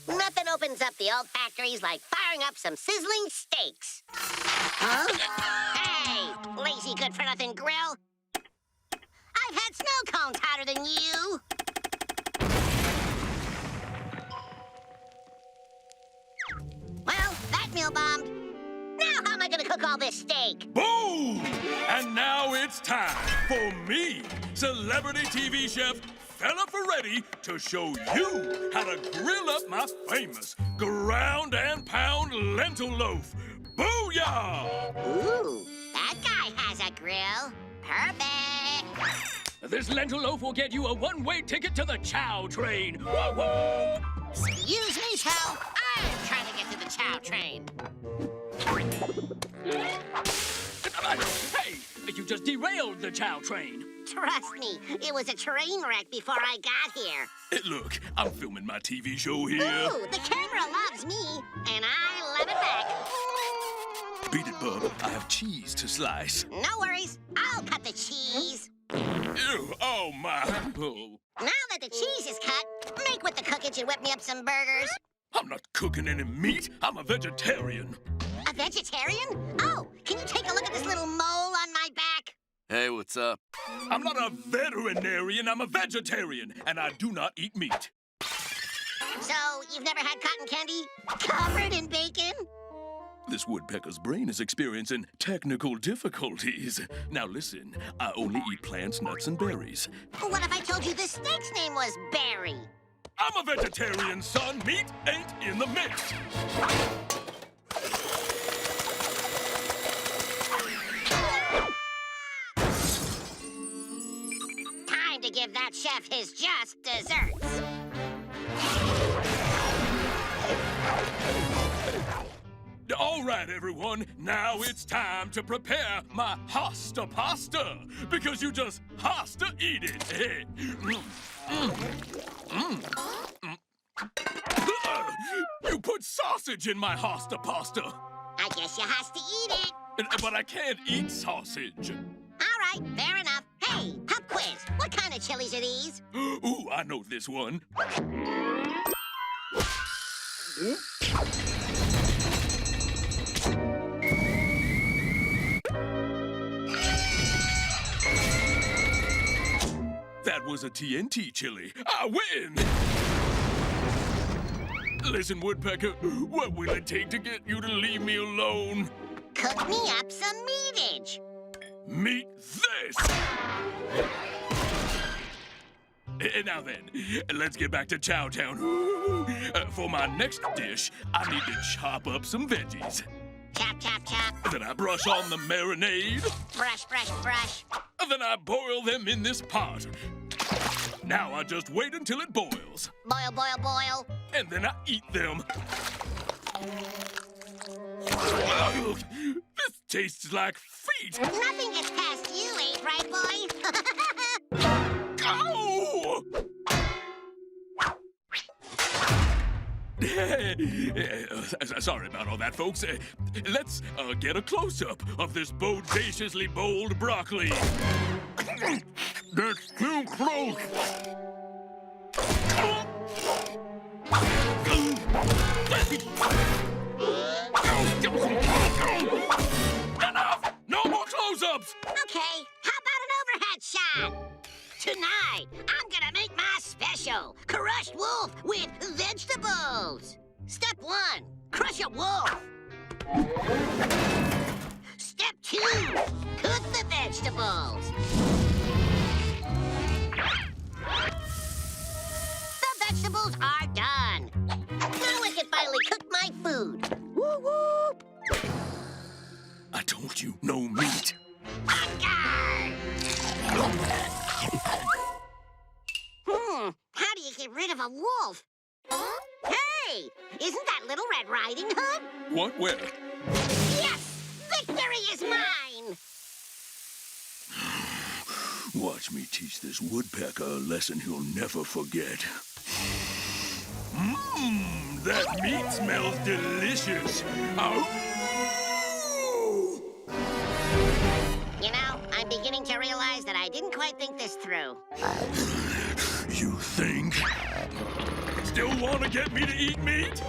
Nothing opens up the old factories like firing up some sizzling steaks. Huh? Hey, lazy good-for-nothing grill. I've had snow cones hotter than you. Well, that meal bombed. Now how am I gonna cook all this steak? Boom! And now it's time for me, celebrity TV chef Fella Ferretti, to show you how to grill up my famous ground and pound lentil loaf. Booyah! Ooh, that guy has a grill. Perfect. This lentil loaf will get you a one-way ticket to the chow train. Whoa, whoa. Excuse me, Chow. I'm trying to get to the chow train. Hey, you just derailed the chow train. Trust me, it was a train wreck before I got here. Hey, look, I'm filming my TV show here. Ooh, the camera loves me, and I love it back. Beat it, bub. I have cheese to slice. No worries. I'll cut the cheese. Ew, oh, my. Oh. Now that the cheese is cut, make with the cookage and whip me up some burgers. I'm not cooking any meat. I'm a vegetarian. A vegetarian? Oh, can you take a look at this little mole on my back? Hey, what's up? I'm not a veterinarian. I'm a vegetarian, and I do not eat meat. So, you've never had cotton candy covered in bacon? This woodpecker's brain is experiencing technical difficulties. Now listen, I only eat plants, nuts, and berries. What if I told you this snake's name was Barry? I'm a vegetarian, son. Meat ain't in the mix. Time to give that chef his just desserts. All right, everyone. Now it's time to prepare my hosta pasta, because you just has to eat it. You put sausage in my hosta pasta. I guess you has to eat it. But I can't eat sausage. All right, fair enough. Hey, pop quiz. What kind of chilies are these? Ooh, I know this one. That was a TNT chili. I win! Listen, Woodpecker, what will it take to get you to leave me alone? Cook me up some meatage. Meet this! Now then, let's get back to Chowtown. For my next dish, I need to chop up some veggies. Chop, chop, chop. Then I brush on the marinade. Brush, brush, brush. Then I boil them in this pot. Now I just wait until it boils. Boil, boil, boil. And then I eat them. This tastes like feet. Nothing gets past you, ain't right, boy? Ow! Sorry about all that, folks. Let's get a close-up of this bodaciously bold broccoli. That's too close. Enough! No more close-ups! Okay, how about an overhead shot? Tonight, I'm gonna make my special crushed wolf with vegetables. Step 1, crush a wolf. Step 2, cook the vegetables. The vegetables are done. Now I can finally cook my food. Woo whoop! I told you, no meat. How do you get rid of a wolf? Hey, isn't that Little Red Riding Hood? What? Where? Yes! Victory is mine! Watch me teach this woodpecker a lesson he'll never forget. Mmm, that meat smells delicious. Ow! You know, I'm through. You think? Still want to get me to eat meat?